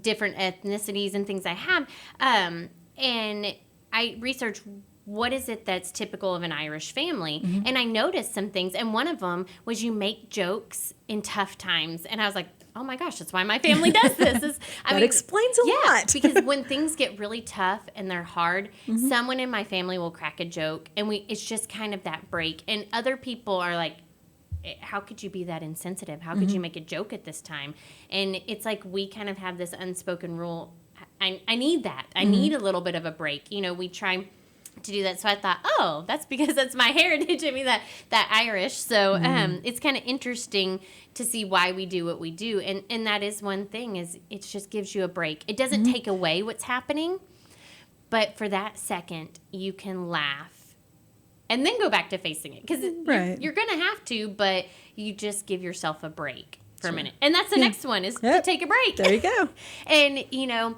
different ethnicities and things I have. And I researched what is it that's typical of an Irish family? And I noticed some things, and one of them was you make jokes in tough times. And I was like, oh my gosh, that's why my family does this. That explains a lot. Because when things get really tough and they're hard, someone in my family will crack a joke, and it's just kind of that break. And other people are like, how could you be that insensitive? How could you make a joke at this time? And it's like we kind of have this unspoken rule. I need that. I need a little bit of a break. You know, we try to do that. So I thought, oh, that's because that's my heritage. I mean, that Irish. So it's kind of interesting to see why we do what we do. And that is one thing, is it just gives you a break. It doesn't take away what's happening, but for that second, you can laugh and then go back to facing it. Because you're going to have to, but you just give yourself a break. for a minute. And that's the next one is to take a break. There you go. And,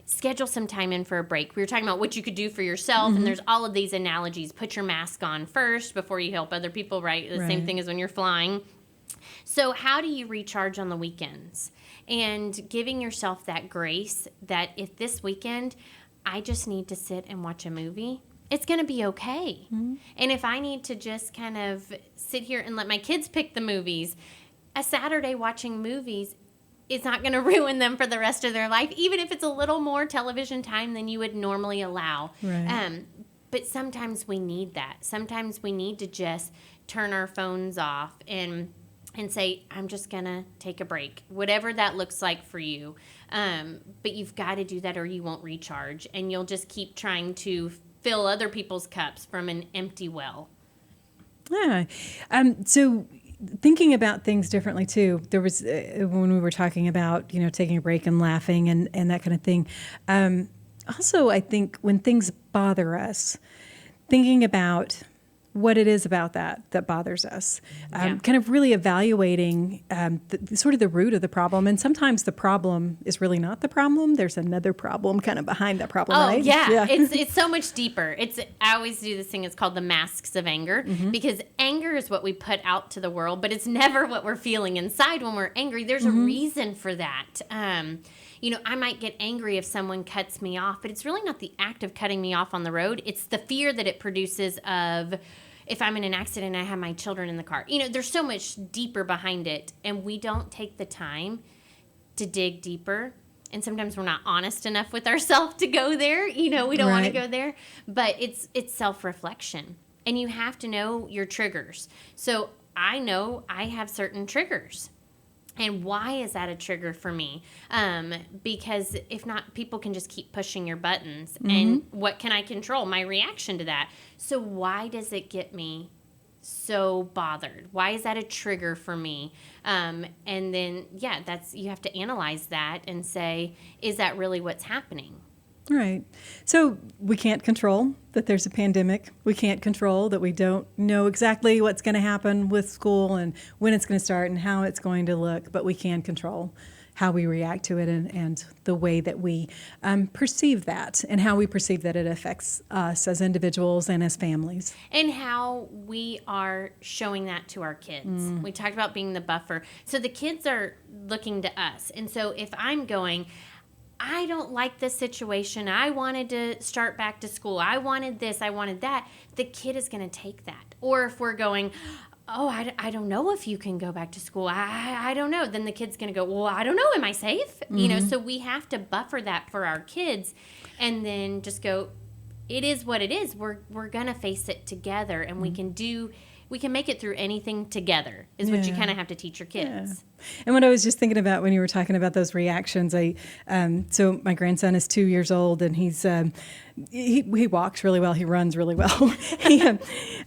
schedule some time in for a break. We were talking about what you could do for yourself, and there's all of these analogies. Put your mask on first before you help other people, right? The same thing as when you're flying. So how do you recharge on the weekends? And giving yourself that grace that if this weekend I just need to sit and watch a movie, it's going to be okay. And if I need to just kind of sit here and let my kids pick the movies, a Saturday watching movies is not going to ruin them for the rest of their life, even if it's a little more television time than you would normally allow. Right. But sometimes we need that. Sometimes we need to just turn our phones off and say, I'm just going to take a break, whatever that looks like for you. But you've got to do that or you won't recharge, and you'll just keep trying to fill other people's cups from an empty well. Yeah. So thinking about things differently too, there was, when we were talking about, taking a break and laughing and that kind of thing. Also, I think when things bother us, thinking about what it is about that bothers us, kind of really evaluating sort of the root of the problem. And sometimes the problem is really not the problem. There's another problem kind of behind that problem, right? Yeah. It's so much deeper. I always do this thing. It's called the masks of anger, because anger is what we put out to the world, but it's never what we're feeling inside when we're angry. There's a reason for that. I might get angry if someone cuts me off, but it's really not the act of cutting me off on the road. It's the fear that it produces of if I'm in an accident and I have my children in the car. There's so much deeper behind it, and we don't take the time to dig deeper. And sometimes we're not honest enough with ourselves to go there. We don't want to go there. But it's self-reflection. And you have to know your triggers. So I know I have certain triggers. And why is that a trigger for me? Because if not, people can just keep pushing your buttons. And what can I control? My reaction to that. So why does it get me so bothered? Why is that a trigger for me? And then, you have to analyze that and say, is that really what's happening? Right. So we can't control that there's a pandemic. We can't control that we don't know exactly what's going to happen with school and when it's going to start and how it's going to look, but we can control how we react to it and the way that we perceive that and how we perceive that it affects us as individuals and as families. And how we are showing that to our kids. We talked about being the buffer. So the kids are looking to us. And so if I'm going, I don't like this situation. I wanted to start back to school. I wanted this. I wanted that. The kid is going to take that. Or if we're going, I don't know if you can go back to school. I don't know. Then the kid's going to go, well, I don't know. Am I safe? So we have to buffer that for our kids and then just go, it is what it is. We're going to face it together, and we can make it through anything together is what you kind of have to teach your kids. Yeah. And what I was just thinking about when you were talking about those reactions, so my grandson is 2 years old, and he walks really well. He runs really well.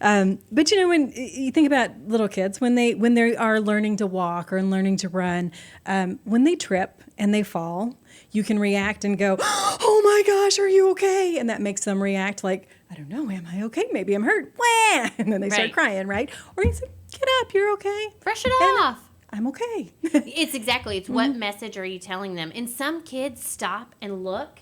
But when you think about little kids, when they are learning to walk or learning to run, when they trip and they fall, you can react and go, oh my gosh, are you okay? And that makes them react like, I don't know, am I okay? Maybe I'm hurt. Wah! And then they start crying, right? Or you say, get up, you're okay. Brush it off. I'm okay. It's what message are you telling them? And some kids stop and look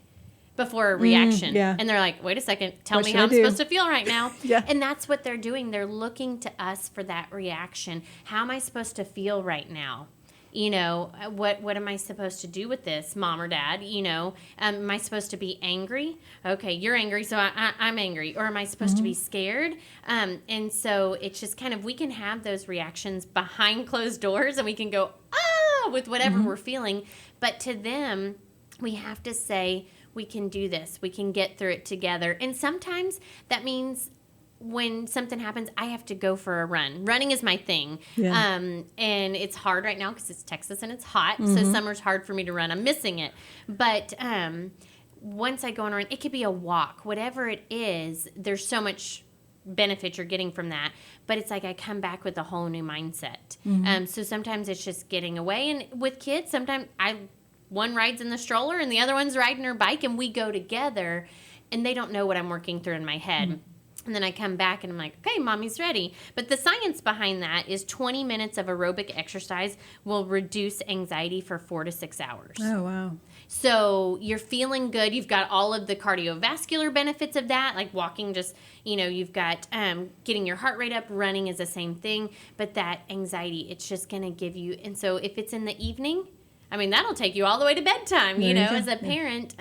before a reaction. And they're like, wait a second, tell me how I'm supposed to feel right now. And that's what they're doing. They're looking to us for that reaction. How am I supposed to feel right now? What am I supposed to do with this, mom or dad? Am I supposed to be angry? Okay, you're angry, so I'm angry. Or am I supposed to be scared? And so it's just kind of, we can have those reactions behind closed doors, and we can go, with whatever we're feeling. But to them, we have to say, we can do this. We can get through it together. And sometimes that means when something happens, I have to go for a run. Running is my thing. And it's hard right now because it's Texas and it's hot. So summer's hard for me to run. I'm missing it. But once I go on a run, it could be a walk. Whatever it is, there's so much benefit you're getting from that. But it's like I come back with a whole new mindset. So sometimes it's just getting away. And with kids, sometimes one rides in the stroller and the other one's riding her bike, and we go together. And they don't know what I'm working through in my head. And then I come back and I'm like, okay, mommy's ready. But the science behind that is 20 minutes of aerobic exercise will reduce anxiety for 4 to 6 hours. Oh, wow. So you're feeling good. You've got all of the cardiovascular benefits of that, like walking just, you've got getting your heart rate up, running is the same thing. But that anxiety, it's just going to give you. And so if it's in the evening, I mean, that'll take you all the way to bedtime, as a parent.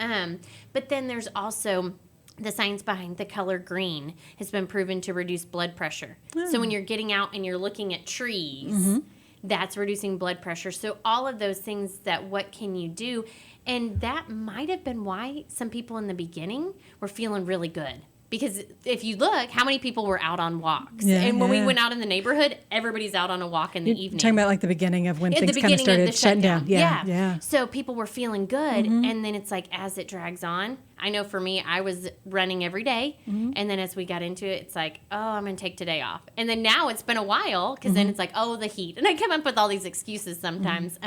But then there's also the science behind the color green has been proven to reduce blood pressure. So when you're getting out and you're looking at trees, that's reducing blood pressure. So all of those things what can you do? And that might have been why some people in the beginning were feeling really good. Because if you look, how many people were out on walks? And when we went out in the neighborhood, everybody's out on a walk in the evening. Talking about like the beginning of when things kind of started shutting down. Yeah. So people were feeling good. And then it's like as it drags on, I know for me, I was running every day. And then as we got into it, it's like, oh, I'm going to take today off. And then now it's been a while because then it's like, oh, the heat. And I come up with all these excuses sometimes.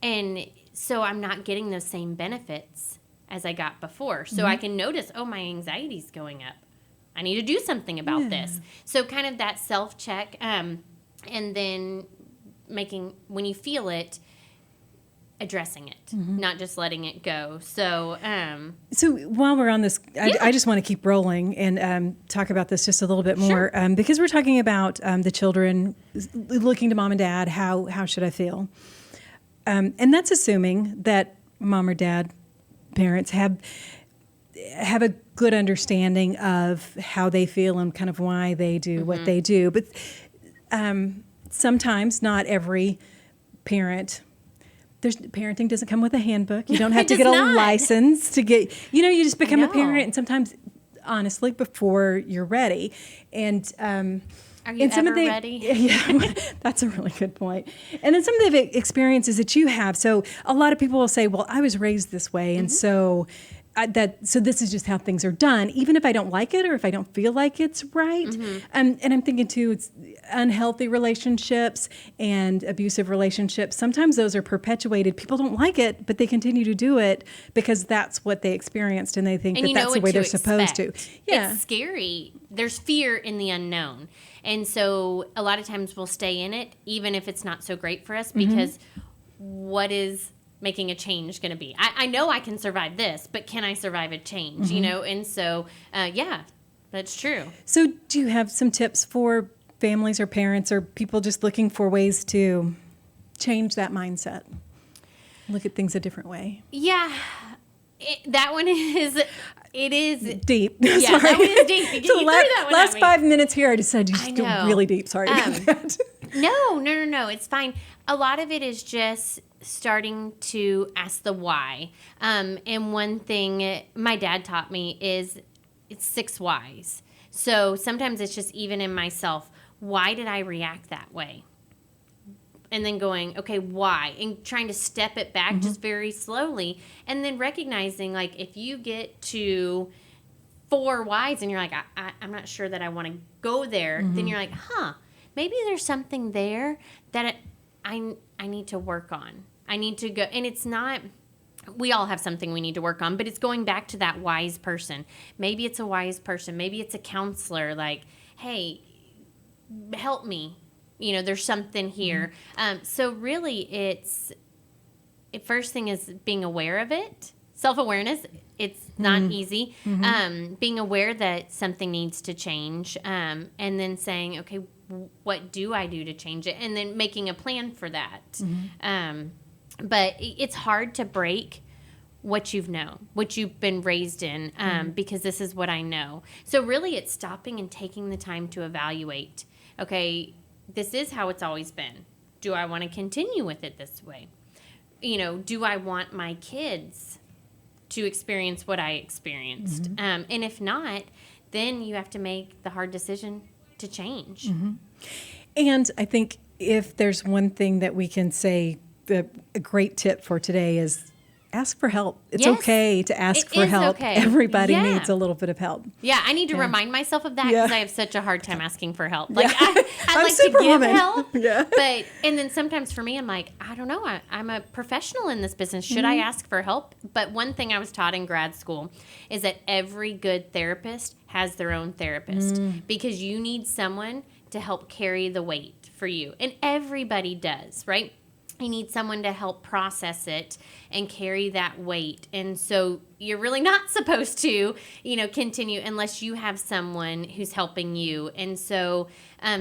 And so I'm not getting those same benefits as I got before. So I can notice, oh, my anxiety's going up. I need to do something about this. So kind of that self-check, and then when you feel it, addressing it, not just letting it go. So while we're on this, I just want to keep rolling and talk about this just a little bit more, because we're talking about the children looking to mom and dad, how should I feel? And that's assuming that mom or dad, parents have a good understanding of how they feel and kind of why they do what they do. But sometimes not every parent. Parenting doesn't come with a handbook. You don't have to get a license to get. You just become a parent, and sometimes, honestly, before you're ready. And are you ever ready? Yeah, that's a really good point. And then some of the experiences that you have. So a lot of people will say, well, I was raised this way. And so this is just how things are done, even if I don't like it or if I don't feel like it's right. And I'm thinking, too, it's unhealthy relationships and abusive relationships. Sometimes those are perpetuated. People don't like it, but they continue to do it because that's what they experienced and they think that's the way they're supposed to. Yeah. It's scary. There's fear in the unknown. And so a lot of times we'll stay in it, even if it's not so great for us, because what is making a change going to be? I know I can survive this, but can I survive a change? And so, that's true. So do you have some tips for families or parents or people just looking for ways to change that mindset? Look at things a different way. Yeah. That one is... It is deep. Yeah, Sorry. that one is deep. So last 5 minutes here, I decided you just go really deep. Sorry about that. No. It's fine. A lot of it is just starting to ask the why. And one thing my dad taught me is it's 6 whys. So sometimes it's just even in myself, why did I react that way? And then going, okay, why? And trying to step it back just very slowly. And then recognizing, like, if you get to 4 whys and you're like, I'm not sure that I want to go there, then you're like, maybe there's something there that I need to work on. I need to go. And it's not, we all have something we need to work on, but it's going back to that wise person. Maybe it's a wise person. Maybe it's a counselor, like, hey, help me. There's something here. So really first thing is being aware of it. Self-awareness, it's not easy. Being aware that something needs to change. And then saying, okay, what do I do to change it? And then making a plan for that. But it's hard to break what you've known, what you've been raised in, because this is what I know. So really it's stopping and taking the time to evaluate, okay, this is how it's always been. Do I want to continue with it this way? Do I want my kids to experience what I experienced? And if not, then you have to make the hard decision to change. And I think if there's one thing that we can say, a great tip for today is ask for help. It's Yes, okay to ask it for is help. okay. Everybody Yeah. needs a little bit of help. Yeah, I need to Yeah. remind myself of that Yeah. because I have such a hard time asking for help. Like Yeah. I I'm like to give Superwoman. help, Yeah. but and then sometimes for me, I'm like, I don't know. I'm a professional in this business. Should I ask for help? But one thing I was taught in grad school is that every good therapist has their own therapist because you need someone to help carry the weight for you, and everybody does, right? You need someone to help process it and carry that weight. And so you're really not supposed to, continue unless you have someone who's helping you. And so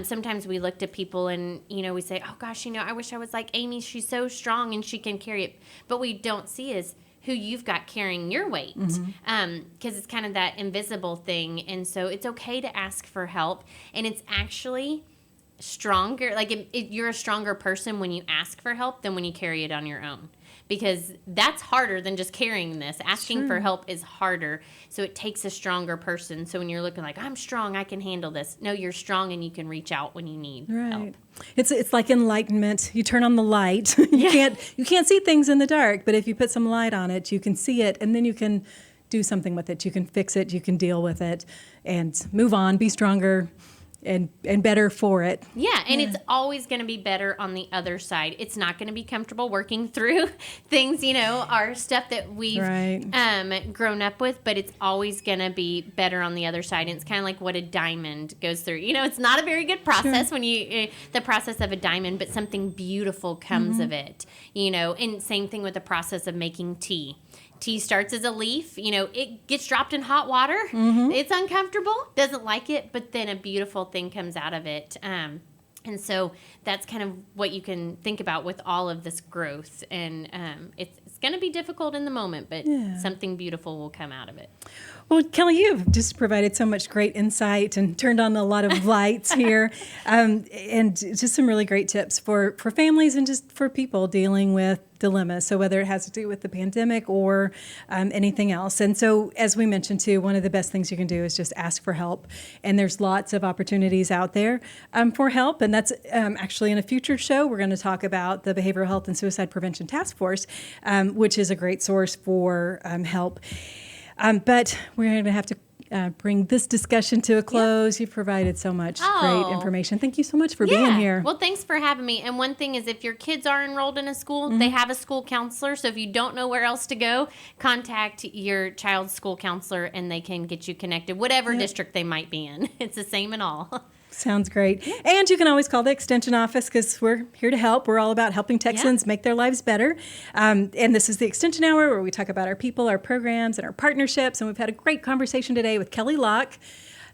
sometimes we look to people and, we say, oh gosh, I wish I was like Amy. She's so strong and she can carry it. But we don't see is who you've got carrying your weight, because it's kind of that invisible thing. And so it's okay to ask for help. And it's actually stronger, like you're a stronger person when you ask for help than when you carry it on your own, because that's harder than just carrying this. Asking for help is harder, so it takes a stronger person. So when you're looking like, I'm strong, I can handle this, no, you're strong and you can reach out when you need help. It's like enlightenment. You turn on the light. You can't see things in the dark, but if you put some light on it, you can see it, and then you can do something with it. You can fix it, you can deal with it, and move on, be stronger and better for it. Yeah, and it's always going to be better on the other side. It's not going to be comfortable working through things, our stuff that we've grown up with, but it's always going to be better on the other side. And it's kind of like what a diamond goes through. It's not a very good process when the process of a diamond, but something beautiful comes of it, and same thing with the process of making tea. Tea starts as a leaf, it gets dropped in hot water. It's uncomfortable, doesn't like it, but then a beautiful thing comes out of it. And so that's kind of what you can think about with all of this growth. And it's going to be difficult in the moment, but something beautiful will come out of it. Well, Kelly, you've just provided so much great insight and turned on a lot of lights here, and just some really great tips for families and just for people dealing with dilemmas. So whether it has to do with the pandemic or anything else. And so, as we mentioned too, one of the best things you can do is just ask for help. And there's lots of opportunities out there for help. And that's actually in a future show, we're going to talk about the Behavioral Health and Suicide Prevention Task Force, which is a great source for help. But we're going to have to bring this discussion to a close. You've provided so much great information. Thank you so much for being here. Well, thanks for having me. And one thing is, if your kids are enrolled in a school, they have a school counselor. So if you don't know where else to go, contact your child's school counselor and they can get you connected, whatever district they might be in. It's the same in all. Sounds great. And you can always call the Extension office because we're here to help. We're all about helping Texans make their lives better. And this is the Extension Hour where we talk about our people, our programs, and our partnerships. And we've had a great conversation today with Kelly Locke,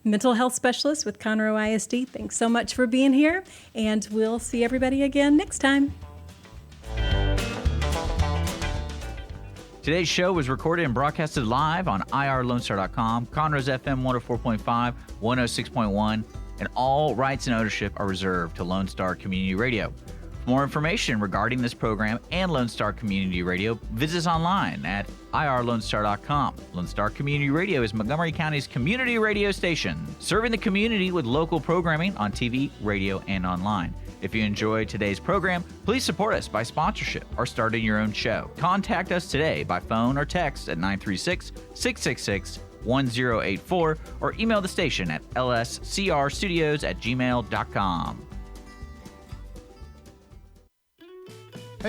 mental health specialist with Conroe ISD. Thanks so much for being here. And we'll see everybody again next time. Today's show was recorded and broadcasted live on irlonestar.com, Conroe's FM 104.5, 106.1, and all rights and ownership are reserved to Lone Star Community Radio. For more information regarding this program and Lone Star Community Radio, visit us online at irlonestar.com. Lone Star Community Radio is Montgomery County's community radio station, serving the community with local programming on TV, radio, and online. If you enjoyed today's program, please support us by sponsorship or starting your own show. Contact us today by phone or text at 936-666-1084 or email the station at lscrstudios@gmail.com.